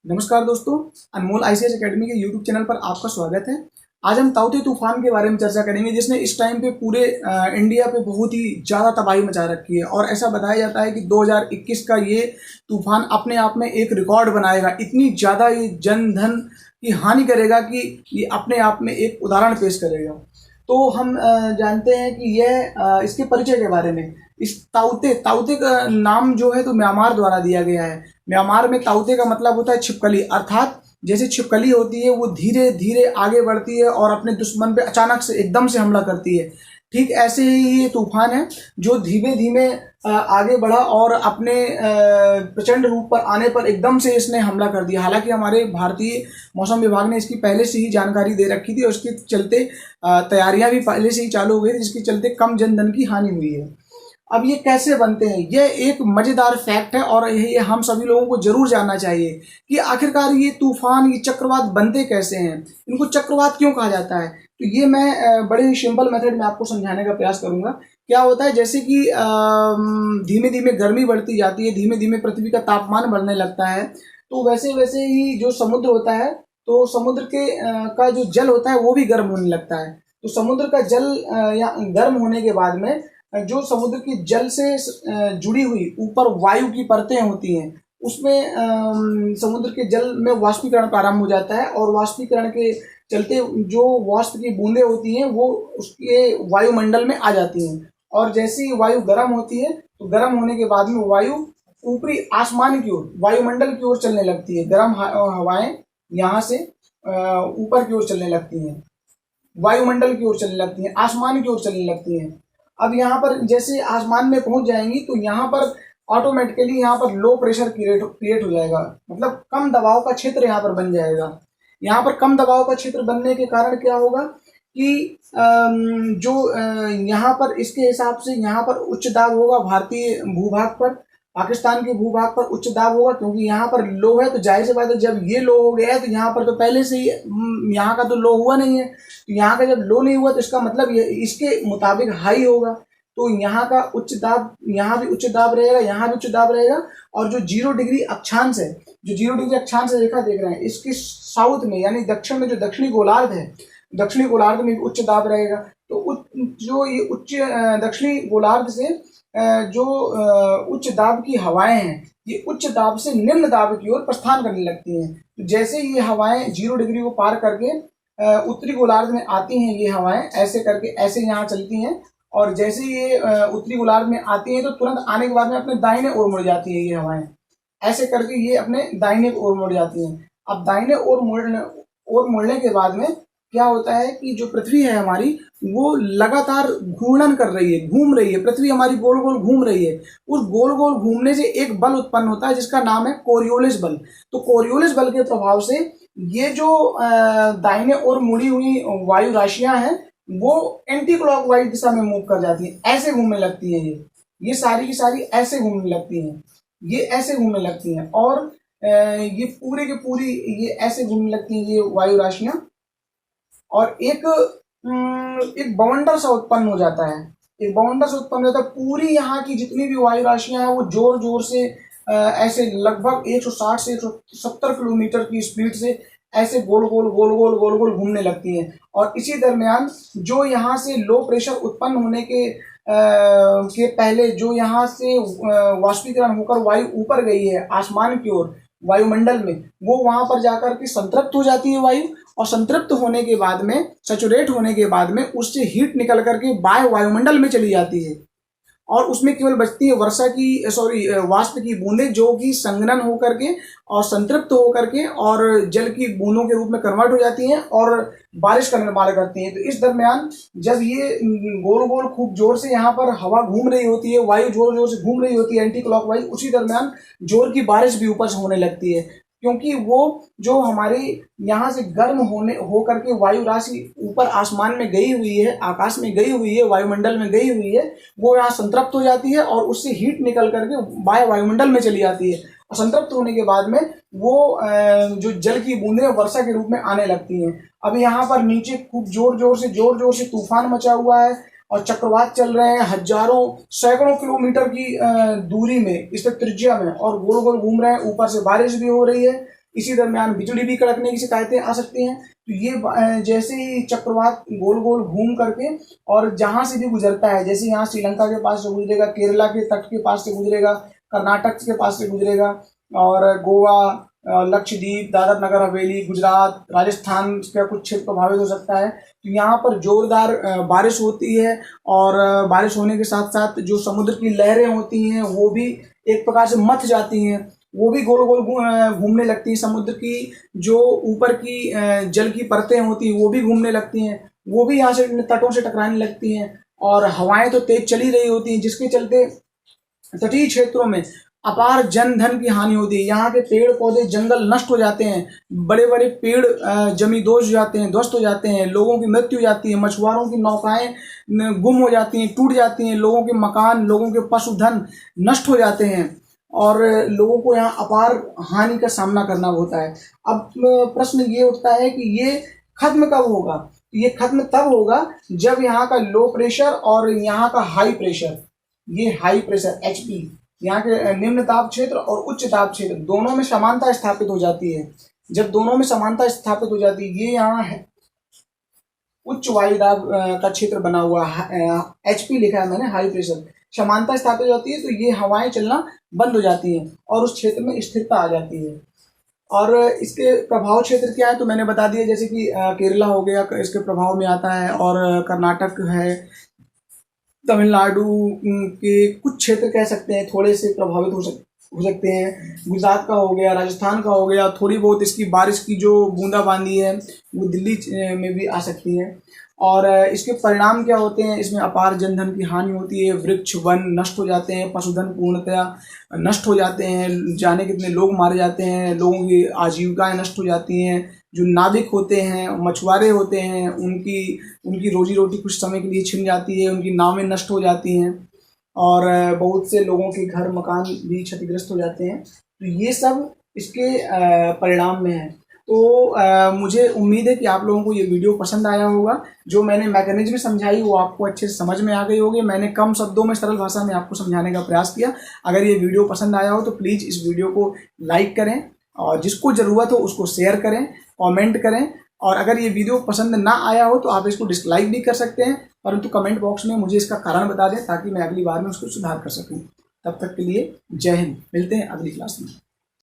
नमस्कार दोस्तों, अनमोल ICS academy के यूट्यूब चैनल पर आपका स्वागत है। आज हम ताउते तूफान के बारे में चर्चा करेंगे, जिसने इस टाइम पे पूरे इंडिया पे बहुत ही ज़्यादा तबाही मचा रखी है। और ऐसा बताया जाता है कि 2021 का ये तूफान अपने आप में एक रिकॉर्ड बनाएगा। इतनी ज़्यादा ये जन धन की हानि करेगा कि ये अपने आप में एक उदाहरण पेश करेगा। तो हम जानते हैं कि यह इसके परिचय के बारे में। इस ताउते ताउते का नाम जो है तो म्यांमार द्वारा दिया गया है। म्यांमार में ताउते का मतलब होता है छिपकली, अर्थात जैसे छिपकली होती है वो धीरे धीरे आगे बढ़ती है और अपने दुश्मन पे अचानक से एकदम से हमला करती है। ठीक ऐसे ही ये तूफान है जो धीमे धीमे आगे बढ़ा और अपने प्रचंड रूप पर आने पर एकदम से इसने हमला कर दिया। हालांकि हमारे भारतीय मौसम विभाग ने इसकी पहले से ही जानकारी दे रखी थी और इसके चलते तैयारियां भी पहले से ही चालू हो गई थी, जिसके चलते कम जनधन की हानि हुई है। अब ये कैसे बनते हैं, ये एक मजेदार फैक्ट है और ये हम सभी लोगों को जरूर जानना चाहिए कि आखिरकार ये तूफान, ये चक्रवात बनते कैसे हैं, इनको चक्रवात क्यों कहा जाता है। तो ये मैं बड़े ही सिंपल मेथड में आपको समझाने का प्रयास करूंगा। क्या होता है, जैसे कि धीमे धीमे गर्मी बढ़ती जाती है, धीमे धीमे पृथ्वी का तापमान बढ़ने लगता है, तो वैसे वैसे ही जो समुद्र होता है, तो समुद्र के का जो जल होता है वो भी गर्म होने लगता है। तो समुद्र का जल या गर्म होने के बाद में जो समुद्र की जल से जुड़ी हुई ऊपर वायु की परतें होती हैं, उसमें समुद्र के जल में वाष्पीकरण प्रारंभ हो जाता है और वाष्पीकरण के चलते जो वाष्प की बूंदें होती हैं वो उसके वायुमंडल में आ जाती हैं। और जैसे ही वायु गर्म होती है तो गर्म होने के बाद में वायु ऊपरी आसमान की ओर, वायुमंडल की ओर चलने लगती है। गर्म हवाएं यहाँ से ऊपर की ओर चलने लगती हैं, वायुमंडल की ओर चलने लगती हैं, आसमान की ओर चलने लगती हैं। अब यहाँ पर जैसे आसमान में पहुंच जाएंगी तो यहाँ पर ऑटोमेटिकली यहाँ पर लो प्रेशर क्रिएट हो जाएगा, मतलब कम दबाव का क्षेत्र यहाँ पर बन जाएगा। यहाँ पर कम दबाव का क्षेत्र बनने के कारण क्या होगा कि जो यहाँ पर इसके हिसाब से यहाँ पर उच्च दाब होगा भारतीय भूभाग पर, पाकिस्तान के भूभाग पर उच्च दाब होगा, क्योंकि यहाँ पर लो है। तो जाहिर सी बात है, जब ये लो हो गया है तो यहाँ पर तो पहले से ही यहाँ का तो लो हुआ नहीं है, तो यहाँ का जब लो नहीं हुआ तो इसका मतलब ये इसके मुताबिक हाई होगा। तो यहाँ का उच्च दाब, यहाँ भी उच्च दाब रहेगा, यहाँ भी उच्च दाब रहेगा। और जो 0 डिग्री अक्षांश है, जो 0 डिग्री अक्षांश रेखा देख रहे हैं, इसके साउथ में यानी दक्षिण में जो दक्षिणी गोलार्ध है, दक्षिणी गोलार्ध में उच्च दाब रहेगा। तो जो ये उच्च दक्षिणी गोलार्ध से जो उच्च दाब की हवाएं हैं, ये उच्च दाब से निम्न दाब की ओर प्रस्थान करने लगती हैं। तो जैसे ये हवाएं 0 डिग्री को पार करके उत्तरी गोलार्ध में आती हैं, ये हवाएं ऐसे करके ऐसे यहाँ चलती हैं, और जैसे ये उत्तरी गोलार्ध में आती हैं तो तुरंत आने के बाद में अपने दाहिने ओर मुड़ जाती है। ये हवाएं ऐसे करके ये अपने दाहिने ओर मुड़ जाती हैं। अब दाहिने ओर मुड़ने के बाद में क्या होता है कि जो पृथ्वी है हमारी, वो लगातार घूर्णन कर रही है, घूम रही है। पृथ्वी हमारी गोल गोल घूम रही है। उस गोल गोल घूमने से एक बल उत्पन्न होता है जिसका नाम है कोरियोलिस बल। तो कोरियोलिस बल के प्रभाव से ये जो दाहिने ओर मुड़ी हुई वायु राशियां हैं वो एंटी क्लॉकवाइज दिशा में मूव कर जाती हैं, ऐसे घूमने लगती हैं। ये सारी की सारी ऐसे घूमने लगती हैं, ये ऐसे घूमने लगती हैं, और ये पूरे के पूरी ये ऐसे घूमने लगती हैं ये वायु राशियां। और एक बवंडर सा उत्पन्न हो जाता है, एक बवंडर से उत्पन्न होता है। पूरी यहाँ की जितनी भी वायु राशियां हैं वो जोर जोर से ऐसे लगभग 160 से 170 किलोमीटर की स्पीड से ऐसे गोल गोल गोल गोल गोल गोल घूमने लगती हैं। और इसी दरमियान जो यहाँ से लो प्रेशर उत्पन्न होने के पहले जो यहाँ से वाष्पीकरण होकर वायु ऊपर गई है आसमान की ओर वायुमंडल में, वो वहां पर जाकर के संतृप्त हो जाती है वायु। और संतृप्त होने के बाद में, सैचुरेट होने के बाद में, उससे हीट निकल करके बाह्य वायुमंडल में चली जाती है और उसमें केवल बचती है वाष्प की बूंदें, जो कि संघनन होकर के और संतृप्त होकर के और जल की बूंदों के रूप में कन्वर्ट हो जाती हैं और बारिश का निर्माण करती हैं। तो इस दरमियान जब ये गोल गोल खूब जोर से यहाँ पर हवा घूम रही होती है, वायु जोर जोर से घूम रही होती है एंटी क्लॉकवाइज, उसी दरमियान जोर की बारिश भी ऊपर से होने लगती है, क्योंकि वो जो हमारे यहाँ से गर्म होकर के वायु राशि ऊपर आसमान में गई हुई है, आकाश में गई हुई है, वायुमंडल में गई हुई है, वो यहाँ संतृप्त हो जाती है और उससे हीट निकल करके बाह्य वायुमंडल में चली जाती है। और संतृप्त होने के बाद में वो जो जल की बूंदें वर्षा के रूप में आने लगती हैं। अब यहाँ पर नीचे खूब जोर जोर से तूफान मचा हुआ है और चक्रवात चल रहे हैं हजारों सैकड़ों किलोमीटर की दूरी में, इस त्रिज्या में, और गोल गोल घूम रहे हैं। ऊपर से बारिश भी हो रही है, इसी दरमियान बिजली भी कड़कने की शिकायतें आ सकती हैं। तो ये जैसे ही चक्रवात गोल गोल घूम करके और जहां से भी गुजरता है, जैसे यहाँ श्रीलंका के पास से गुजरेगा, केरला के तट के पास से गुजरेगा, कर्नाटक के पास से गुजरेगा, और गोवा, लक्षद्वीप, दादर नगर हवेली, गुजरात, राजस्थान का कुछ क्षेत्र प्रभावित हो सकता है। तो यहाँ पर जोरदार बारिश होती है, और बारिश होने के साथ साथ जो समुद्र की लहरें होती हैं वो भी एक प्रकार से मथ जाती हैं, वो भी गोल गोल घूमने लगती हैं। समुद्र की जो ऊपर की जल की परतें होती हैं वो भी घूमने लगती हैं, वो भी यहाँ से तटों से टकराने लगती हैं, और हवाएं तो तेज चली रही होती हैं, जिसके चलते तटीय क्षेत्रों में अपार जन धन की हानि होती है। यहाँ के पेड़ पौधे जंगल नष्ट हो जाते हैं, बड़े बड़े पेड़ जमींदोज हो जाते हैं, ध्वस्त हो जाते हैं, लोगों की मृत्यु हो जाती है, मछुआरों की नौकाएं गुम हो जाती हैं, टूट जाती हैं, लोगों के मकान, लोगों के पशुधन नष्ट हो जाते हैं, और लोगों को यहाँ अपार हानि का सामना करना होता है। अब प्रश्न ये उठता है कि ये खत्म कब होगा? ये खत्म तब होगा जब यहाँ का लो प्रेशर और यहाँ का हाई प्रेशर, ये हाई प्रेशर HP, यहाँ के निम्न ताप क्षेत्र और उच्च ताप क्षेत्र दोनों में समानता स्थापित हो जाती है। जब दोनों में समानता स्थापित हो जाती है, ये यहाँ है उच्च वायु दाब का क्षेत्र बना हुआ है, HP लिखा है मैंने, हाई प्रेशर, समानता स्थापित हो जाती है, तो ये हवाएं चलना बंद हो जाती हैं और उस क्षेत्र में स्थिरता आ जाती है। और इसके प्रभाव क्षेत्र क्या है तो मैंने बता दिया, जैसे कि केरला हो गया, इसके प्रभाव में आता है, और कर्नाटक है, तमिलनाडु के कुछ क्षेत्र कह सकते हैं थोड़े से प्रभावित हो सकते हैं, गुजरात का हो गया, राजस्थान का हो गया, थोड़ी बहुत इसकी बारिश की जो बूंदाबांदी है वो दिल्ली में भी आ सकती है। और इसके परिणाम क्या होते हैं? इसमें अपार जनधन की हानि होती है, वृक्ष वन नष्ट हो जाते हैं, पशुधन पूर्णतया नष्ट हो जाते हैं, जाने कितने लोग मारे जाते हैं, लोगों की आजीविकाएं नष्ट हो जाती हैं, जो नाविक होते हैं, मछुआरे होते हैं, उनकी रोजी रोटी कुछ समय के लिए छिन जाती है, उनकी नावें नष्ट हो जाती हैं, और बहुत से लोगों के घर मकान भी क्षतिग्रस्त हो जाते हैं। तो ये सब इसके परिणाम में है। तो मुझे उम्मीद है कि आप लोगों को ये वीडियो पसंद आया होगा। जो मैंने मैकेनिज्म समझाई वो आपको अच्छे से समझ में आ गई होगी। मैंने कम शब्दों में सरल भाषा में आपको समझाने का प्रयास किया। अगर ये वीडियो पसंद आया हो तो प्लीज़ इस वीडियो को लाइक करें, और जिसको ज़रूरत हो उसको शेयर करें, कमेंट करें, और अगर ये वीडियो पसंद ना आया हो तो आप इसको डिसलाइक भी कर सकते हैं, परंतु कमेंट बॉक्स में मुझे इसका कारण बता दें ताकि मैं अगली बार में उसको सुधार कर सकूँ। तब तक के लिए जय हिंद, मिलते हैं अगली क्लास में।